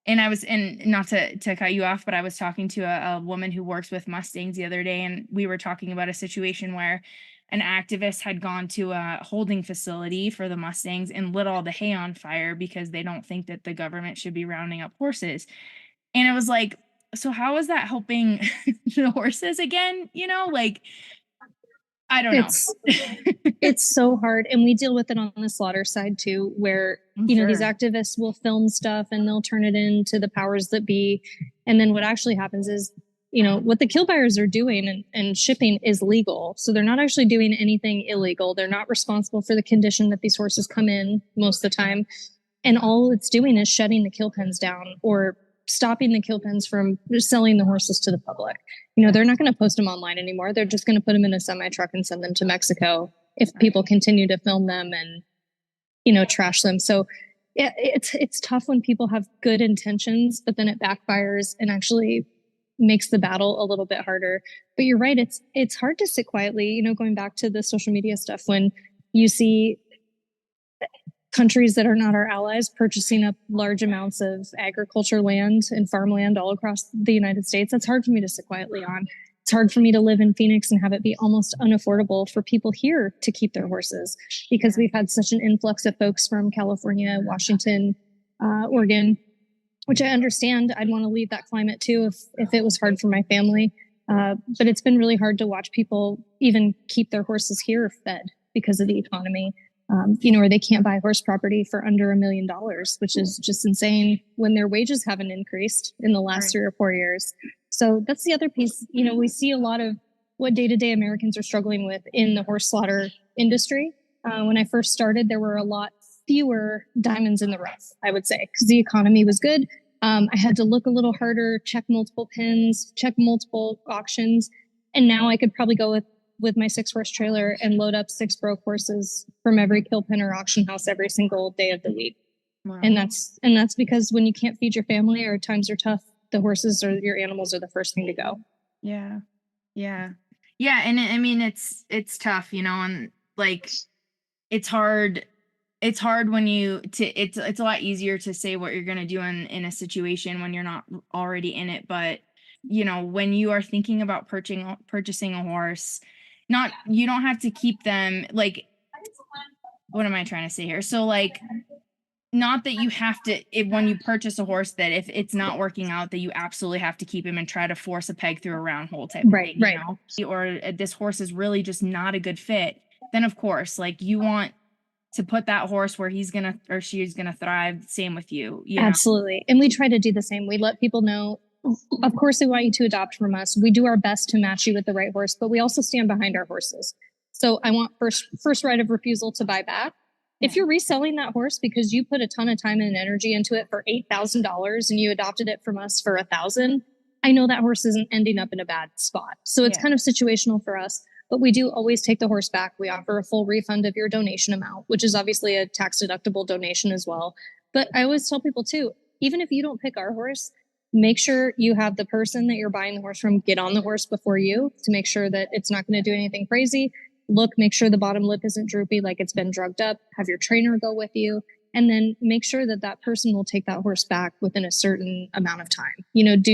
And I was, and not to cut you off, but I was talking to a woman who works with Mustangs the other day, and we were talking about a situation where an activist had gone to a holding facility for the Mustangs and lit all the hay on fire because they don't think that the government should be rounding up horses. And it was like, so how is that helping the horses again? You know, like, I don't know. It's so hard. And we deal with it on the slaughter side too, where, you know, these activists will film stuff and they'll turn it into the powers that be. And then what actually happens is, you know, what the kill buyers are doing and shipping is legal. So they're not actually doing anything illegal. They're not responsible for the condition that these horses come in most of the time. And all it's doing is shutting the kill pens down or stopping the kill pens from selling the horses to the public. You know, they're not going to post them online anymore. They're just going to put them in a semi truck and send them to Mexico if people continue to film them and, you know, trash them. So yeah, it's tough when people have good intentions, but then it backfires and actually makes the battle a little bit harder. But you're right. It's hard to sit quietly, you know, going back to the social media stuff when you see countries that are not our allies purchasing up large amounts of agriculture land and farmland all across the United States. That's hard for me to sit quietly on. It's hard for me to live in Phoenix and have it be almost unaffordable for people here to keep their horses, because we've had such an influx of folks from California, Washington, Oregon, which I understand. I'd want to leave that climate too if it was hard for my family. But it's been really hard to watch people even keep their horses here fed because of the economy. Or they can't buy horse property for under $1 million, which is just insane when their wages haven't increased in the last 3 or 4 years. So that's the other piece. We see a lot of what day-to-day Americans are struggling with in the horse slaughter industry. When I first started, there were a lot fewer diamonds in the rough, I would say, because the economy was good. I had to look a little harder, check multiple pins, check multiple auctions. And now I could probably go with my 6-horse trailer and load up 6 broke horses from every kill pen or auction house every single day of the week. Wow. And that's because when you can't feed your family or times are tough, the horses or your animals are the first thing to go. Yeah. And I mean, it's tough, and like, it's hard when it's a lot easier to say what you're going to do in a situation when you're not already in it. But, when you are thinking about purchasing a horse, you don't have to keep them, like, what am I trying to say here? So, like, not that you have to, when you purchase a horse, that if it's not working out, that you absolutely have to keep him and try to force a peg through a round hole type of thing, or this horse is really just not a good fit, then of course, like, you want to put that horse where he's gonna or she's gonna thrive. Same with you. Absolutely. And we try to do the same. We let people know, of course, we want you to adopt from us. We do our best to match you with the right horse, but we also stand behind our horses. So I want first right of refusal to buy back. If you're reselling that horse because you put a ton of time and energy into it for $8,000 and you adopted it from us for $1,000, I know that horse isn't ending up in a bad spot. So it's kind of situational for us, but we do always take the horse back. We offer a full refund of your donation amount, which is obviously a tax deductible donation as well. But I always tell people too, even if you don't pick our horse, make sure you have the person that you're buying the horse from get on the horse before you to make sure that it's not going to do anything crazy. Make sure the bottom lip isn't droopy, like it's been drugged up. Have your trainer go with you, and then make sure that person will take that horse back within a certain amount of time. Do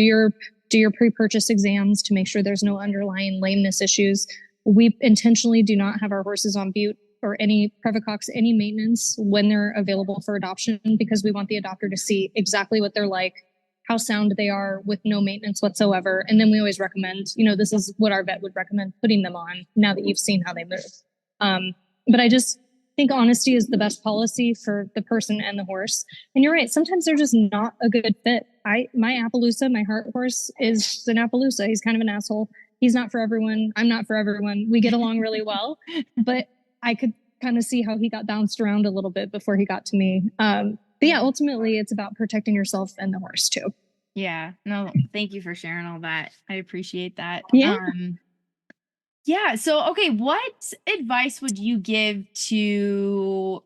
your pre-purchase exams to make sure there's no underlying lameness issues. We intentionally do not have our horses on bute or any Previcox, any maintenance when they're available for adoption, because we want the adopter to see exactly what they're like, how sound they are with no maintenance whatsoever. And then we always recommend, this is what our vet would recommend putting them on now that you've seen how they move. But I just think honesty is the best policy for the person and the horse. And you're right. Sometimes they're just not a good fit. My Appaloosa, my heart horse is an Appaloosa. He's kind of an asshole. He's not for everyone. I'm not for everyone. We get along really well, but I could kind of see how he got bounced around a little bit before he got to me. But yeah, ultimately it's about protecting yourself and the horse too. Yeah. No, thank you for sharing all that. I appreciate that. Yeah. So, okay. What advice would you give to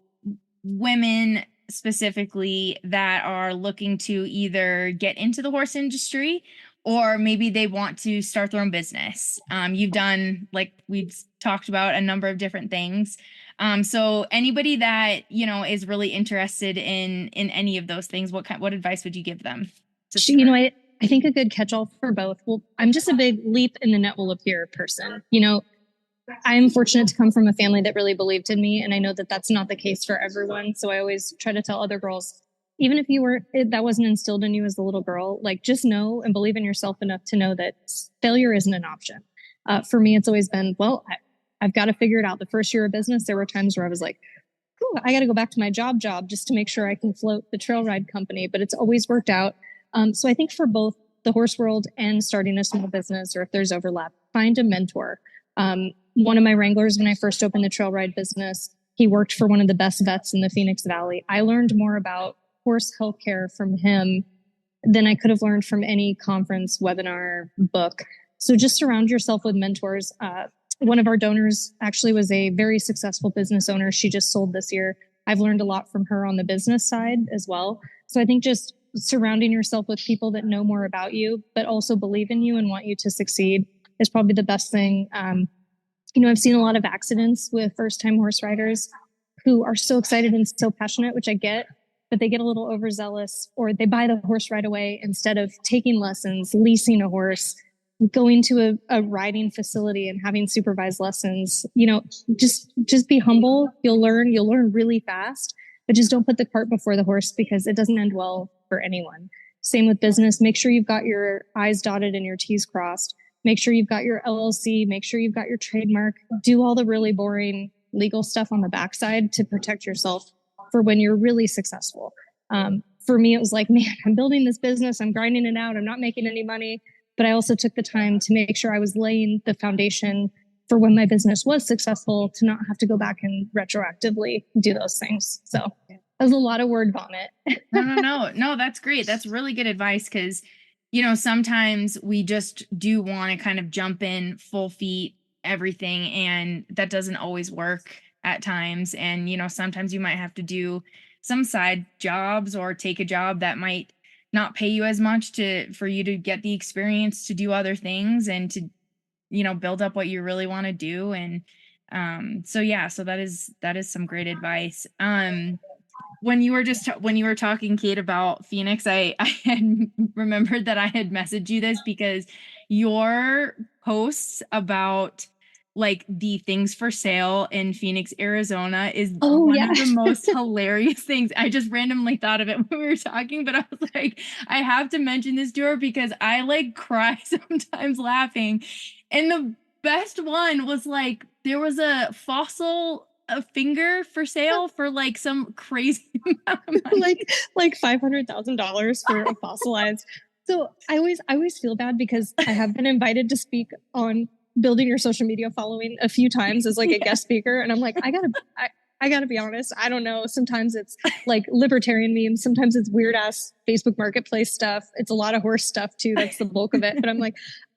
women specifically that are looking to either get into the horse industry or maybe they want to start their own business? You've done, like we've talked about, a number of different things. So anybody that, is really interested in any of those things, what advice would you give them? I think a good catch-all for both. Well, I'm just a big leap in the net will appear person. I'm fortunate to come from a family that really believed in me. And I know that that's not the case for everyone. So I always try to tell other girls, even if that wasn't instilled in you as a little girl, like, just know and believe in yourself enough to know that failure isn't an option. For me, it's always been, I've got to figure it out. The first year of business, there were times where I was like, I got to go back to my job just to make sure I can float the trail ride company, but it's always worked out. So I think for both the horse world and starting a small business, or if there's overlap, find a mentor. One of my wranglers, when I first opened the trail ride business, he worked for one of the best vets in the Phoenix Valley. I learned more about horse healthcare from him than I could have learned from any conference, webinar, book. So just surround yourself with mentors. One of our donors actually was a very successful business owner. She just sold this year. I've learned a lot from her on the business side as well. So I think just surrounding yourself with people that know more about you, but also believe in you and want you to succeed is probably the best thing. I've seen a lot of accidents with first-time horse riders who are so excited and so passionate, which I get, but they get a little overzealous, or they buy the horse right away instead of taking lessons, leasing a horse, going to a riding facility and having supervised lessons. Just be humble. You'll learn really fast, but just don't put the cart before the horse, because it doesn't end well for anyone. Same with business. Make sure you've got your I's dotted and your T's crossed. Make sure you've got your LLC. Make sure you've got your trademark. Do all the really boring legal stuff on the backside to protect yourself for when you're really successful. For me, it was like, man, I'm building this business. I'm grinding it out. I'm not making any money. But I also took the time to make sure I was laying the foundation for when my business was successful, to not have to go back and retroactively do those things. So that was a lot of word vomit. No, that's great. That's really good advice, because, sometimes we just do want to kind of jump in full feet, everything, and that doesn't always work at times. And, sometimes you might have to do some side jobs or take a job that might not pay you as much for you to get the experience to do other things and to, build up what you really want to do. And so that is some great advice. When you were talking, Cait, about Phoenix, I had remembered that I had messaged you this, because your posts about like the things for sale in Phoenix, Arizona is one of the most hilarious things. I just randomly thought of it when we were talking, but I was like, I have to mention this to her, because I like cry sometimes laughing. And the best one was like, there was a finger for sale for like some crazy amount of money. like $500,000 for a fossilized. So I always feel bad, because I have been invited to speak on building your social media following a few times as like a guest speaker. And I'm like, I gotta be honest. I don't know. Sometimes it's like libertarian memes. Sometimes it's weird ass Facebook Marketplace stuff. It's a lot of horse stuff too. That's the bulk of it. But I'm like,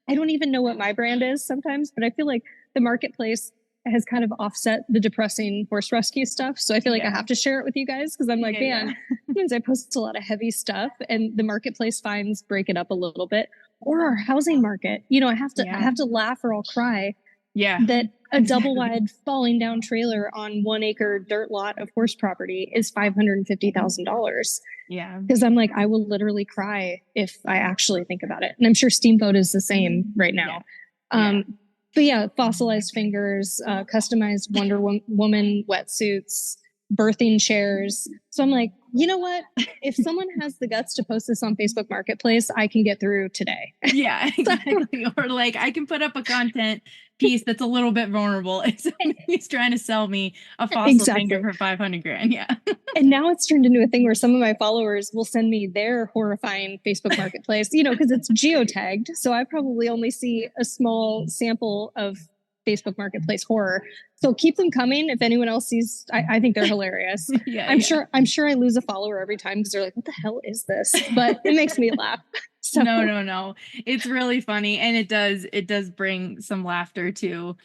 I don't even know what my brand is sometimes, but I feel like the marketplace has kind of offset the depressing horse rescue stuff. So I feel like I have to share it with you guys, because I'm like, man, sometimes I post a lot of heavy stuff, and the marketplace finds break it up a little bit. Or our housing market, I have to laugh or I'll cry. Yeah. That a double wide falling down trailer on 1 acre dirt lot of horse property is $550,000. Yeah. Because I'm like, I will literally cry if I actually think about it. And I'm sure Steamboat is the same right now. But yeah, fossilized fingers, customized Wonder Woman wetsuits, birthing chairs. So I'm like, you know what? If someone has the guts to post this on Facebook Marketplace, I can get through today. Yeah, exactly. Or like, I can put up a content piece that's a little bit vulnerable if somebody's trying to sell me a fossil finger for $500,000. Yeah. And now it's turned into a thing where some of my followers will send me their horrifying Facebook Marketplace, because it's geotagged. So I probably only see a small sample of Facebook Marketplace horror. So keep them coming. If anyone else sees, I think they're hilarious. I'm sure I lose a follower every time, because they're like, what the hell is this? But it makes me laugh. So. No. It's really funny. And it does bring some laughter to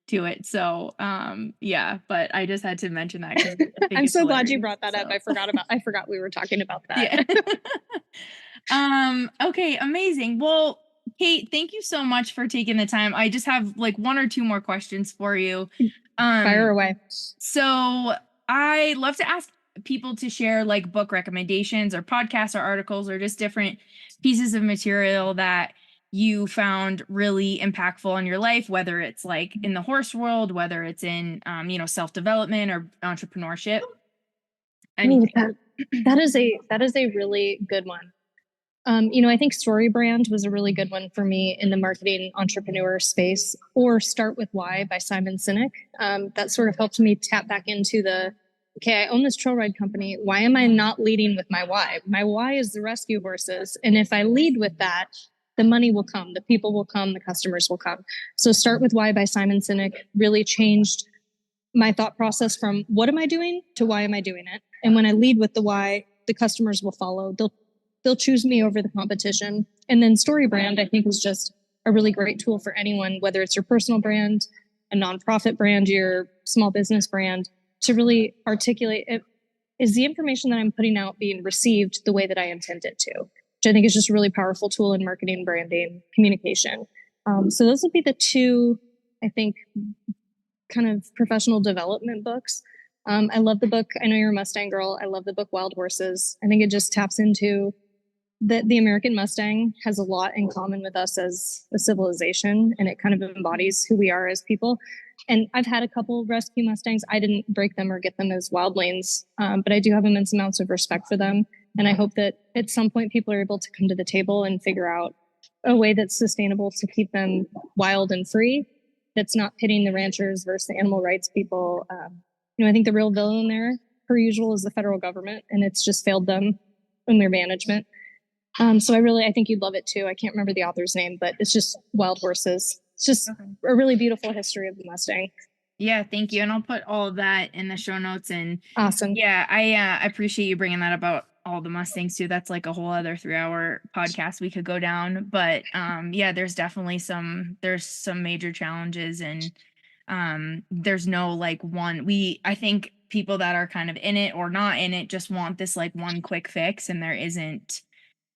it. So, but I just had to mention that, because I'm so glad you brought that up. I forgot we were talking about that. Yeah. Okay. Amazing. Well, Cait, thank you so much for taking the time. I just have like one or two more questions for you. Fire away. So I love to ask people to share like book recommendations or podcasts or articles or just different pieces of material that you found really impactful in your life, whether it's like in the horse world, whether it's in, self-development or entrepreneurship. That is a really good one. I think Story Brand was a really good one for me in the marketing entrepreneur space, or Start With Why by Simon Sinek. That sort of helped me tap back into I own this trail ride company. Why am I not leading with my why? My why is the rescue horses. And if I lead with that, the money will come, the people will come, the customers will come. So Start With Why by Simon Sinek really changed my thought process from what am I doing to why am I doing it? And when I lead with the why, the customers will follow. They'll choose me over the competition. And then Story Brand, I think, is just a really great tool for anyone, whether it's your personal brand, a nonprofit brand, your small business brand, to really articulate it. Is the information that I'm putting out being received the way that I intend it to? Which I think is just a really powerful tool in marketing, branding, communication. So those would be the two, I think, kind of professional development books. I love the book. I know you're a Mustang girl. I love the book Wild Horses. I think it just taps into the American Mustang has a lot in common with us as a civilization, and it kind of embodies who we are as people. And I've had a couple rescue Mustangs. I didn't break them or get them as wildlings, but I do have immense amounts of respect for them. And I hope that at some point people are able to come to the table and figure out a way that's sustainable to keep them wild and free, that's not pitting the ranchers versus the animal rights people. I think the real villain there, per usual, is the federal government, and it's just failed them in their management. So I think you'd love it too. I can't remember the author's name, but it's just Wild Horses. It's just a really beautiful history of the Mustang. Yeah, thank you. And I'll put all of that in the show notes. And awesome. Yeah, I appreciate you bringing that about all the Mustangs too. That's like a whole other 3-hour podcast we could go down. But yeah, there's definitely some major challenges, and there's no like I think people that are kind of in it or not in it just want this like one quick fix, and there isn't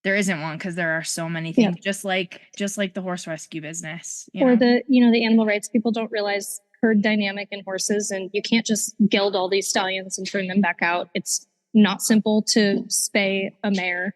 one, because there are so many things, just like the horse rescue business, the animal rights people don't realize herd dynamic in horses, and you can't just geld all these stallions and turn them back out. It's not simple to spay a mare.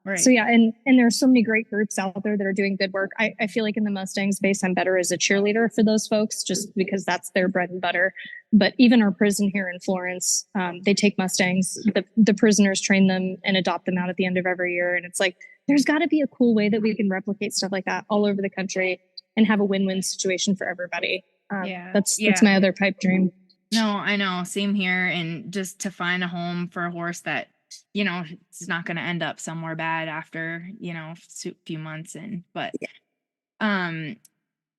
Right. So yeah, and there are so many great groups out there that are doing good work. I feel like in the Mustang space, I'm better as a cheerleader for those folks, just because that's their bread and butter. But even our prison here in Florence, they take Mustangs, the prisoners train them and adopt them out at the end of every year. And it's like, there's got to be a cool way that we can replicate stuff like that all over the country and have a win-win situation for everybody. That's my other pipe dream. No, I know. Same here. And just to find a home for a horse that, it's not going to end up somewhere bad after, a few months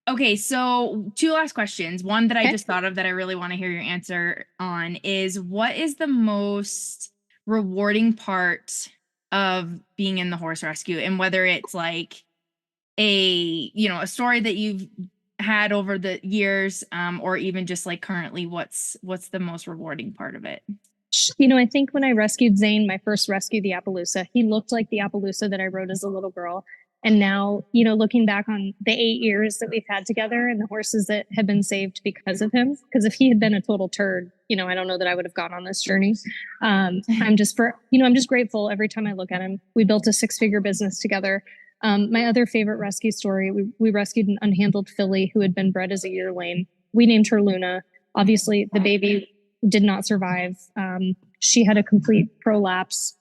okay. So 2 last questions. One that I just thought of that I really want to hear your answer on is, what is the most rewarding part of being in the horse rescue? And whether it's like a story that you've had over the years, or even just like currently, what's the most rewarding part of it? I think when I rescued Zane, my first rescue, the Appaloosa, he looked like the Appaloosa that I rode as a little girl. And now, looking back on the 8 years that we've had together and the horses that have been saved because of him, because if he had been a total turd, I don't know that I would have gone on this journey. I'm just grateful every time I look at him. We built a 6-figure business together. My other favorite rescue story, we rescued an unhandled filly who had been bred as a yearling. We named her Luna. Obviously, the baby did not survive. She had a complete prolapse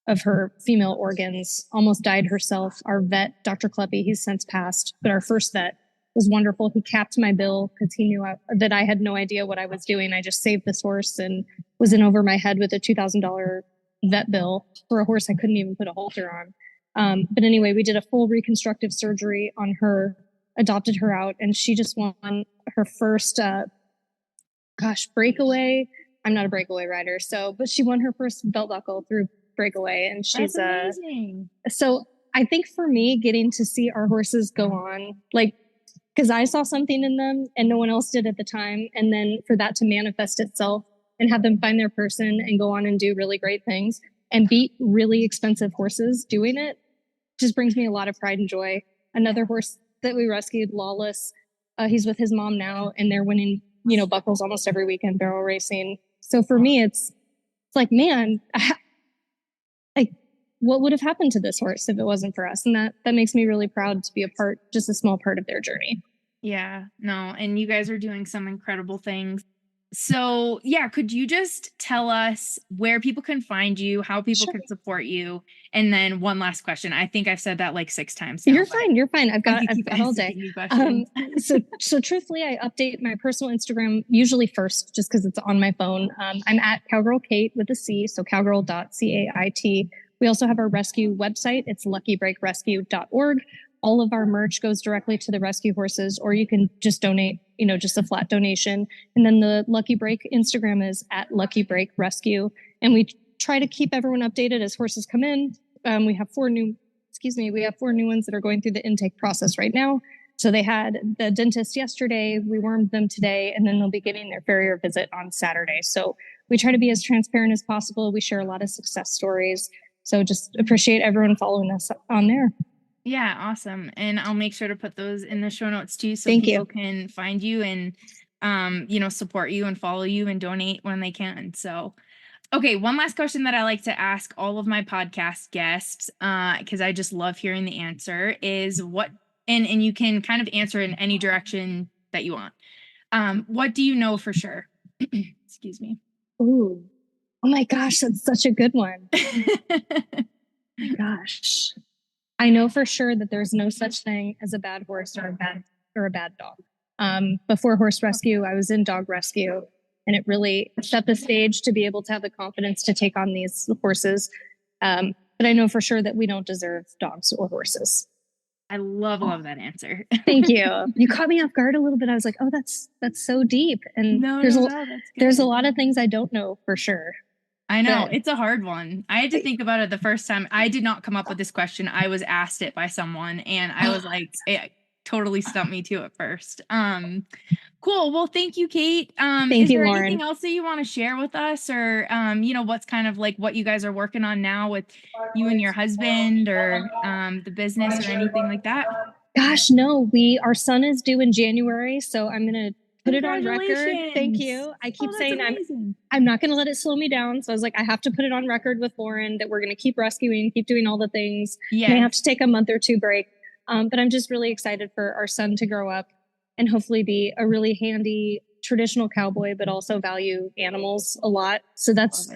of her female organs, almost died herself. Our vet, Dr. Kleppy, he's since passed, but our first vet was wonderful. He capped my bill because he knew that I had no idea what I was doing. I just saved this horse and was in over my head with a $2,000 vet bill for a horse I couldn't even put a halter on. But anyway, we did a full reconstructive surgery on her, adopted her out, and she just won her first, breakaway. I'm not a breakaway rider, but she won her first belt buckle through breakaway, and she's amazing. So I think for me, getting to see our horses go on, because I saw something in them and no one else did at the time, and then for that to manifest itself and have them find their person and go on and do really great things and beat really expensive horses doing it, just brings me a lot of pride and joy. Another horse that we rescued, Lawless, he's with his mom now, and they're winning buckles almost every weekend, barrel racing. So for me, it's like, man, what would have happened to this horse if it wasn't for us? And that makes me really proud to be just a small part of their journey. Yeah, no. And you guys are doing some incredible things. So yeah, could you just tell us where people can find you, how people can support you? And then one last question. I think I've said that like 6 times now. You're fine. I've got all day. So truthfully, I update my personal Instagram usually first, just because it's on my phone. I'm at Cowgirl Cait with a C, so cowgirl.cait. We also have our rescue website. It's luckybreakrescue.org. All of our merch goes directly to the rescue horses, or you can just donate, just a flat donation. And then the Lucky Break Instagram is at Lucky Break Rescue. And we try to keep everyone updated as horses come in. We have 4 new ones that are going through the intake process right now. So they had the dentist yesterday, we wormed them today, and then they'll be getting their farrier visit on Saturday. So we try to be as transparent as possible. We share a lot of success stories. So just appreciate everyone following us on there. Yeah, awesome. And I'll make sure to put those in the show notes too, so people can find you. And support you and follow you and donate when they can. So, okay, one last question that I like to ask all of my podcast guests, because I just love hearing the answer, is what, and you can kind of answer in any direction that you want. What do you know for sure? Excuse me. Ooh. Oh my gosh, that's such a good one. Oh my gosh. I know for sure that there's no such thing as a bad horse or a bad dog. Before horse rescue, I was in dog rescue, and it really set the stage to be able to have the confidence to take on these horses. But I know for sure that we don't deserve dogs or horses. I love that answer. Thank you. You caught me off guard a little bit. I was like, oh, that's so deep. And there's a lot of things I don't know for sure. I know. It's a hard one. I had to think about it the first time. I did not come up with this question. I was asked it by someone, and I was like, it totally stumped me too at first. Cool. Well, thank you, Cait. Is there Lauren. anything else that you want to share with us, or what's kind of like what you guys are working on now with you and your husband, or the business, or anything like that? Gosh, no. Our son is due in January, so I'm gonna put it on record. Thank you. I keep saying I'm not going to let it slow me down. So I was like, I have to put it on record with Lauren that we're going to keep rescuing, keep doing all the things. Yeah. May have to take a month or two break. But I'm just really excited for our son to grow up and hopefully be a really handy traditional cowboy, but also value animals a lot. So that's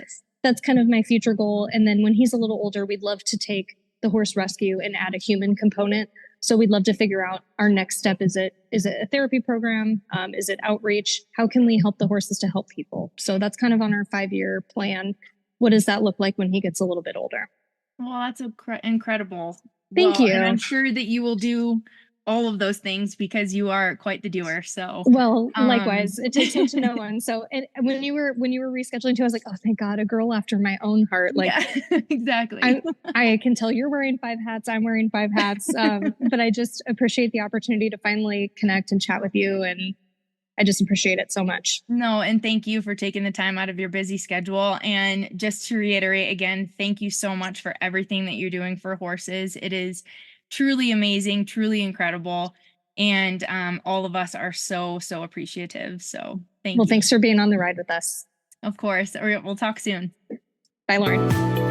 kind of my future goal. And then when he's a little older, we'd love to take the horse rescue and add a human component. So we'd love to figure out our next step. Is it a therapy program? Is it outreach? How can we help the horses to help people? So that's kind of on our 5-year plan. What does that look like when he gets a little bit older? Well, that's incredible. Thank you. And I'm sure that you will do all of those things because you are quite the doer. So, well, likewise, it takes one to know one. So, and when you were rescheduling too, I was like, oh, thank God, a girl after my own heart. Like, yeah, exactly. I can tell you're wearing 5 hats. I'm wearing 5 hats. But I just appreciate the opportunity to finally connect and chat with you. And I just appreciate it so much. No, and thank you for taking the time out of your busy schedule. And just to reiterate again, thank you so much for everything that you're doing for horses. It is truly amazing, truly incredible. And all of us are so appreciative. So thank you. Well, thanks for being on the ride with us. Of course. We'll talk soon. Bye, Lauren.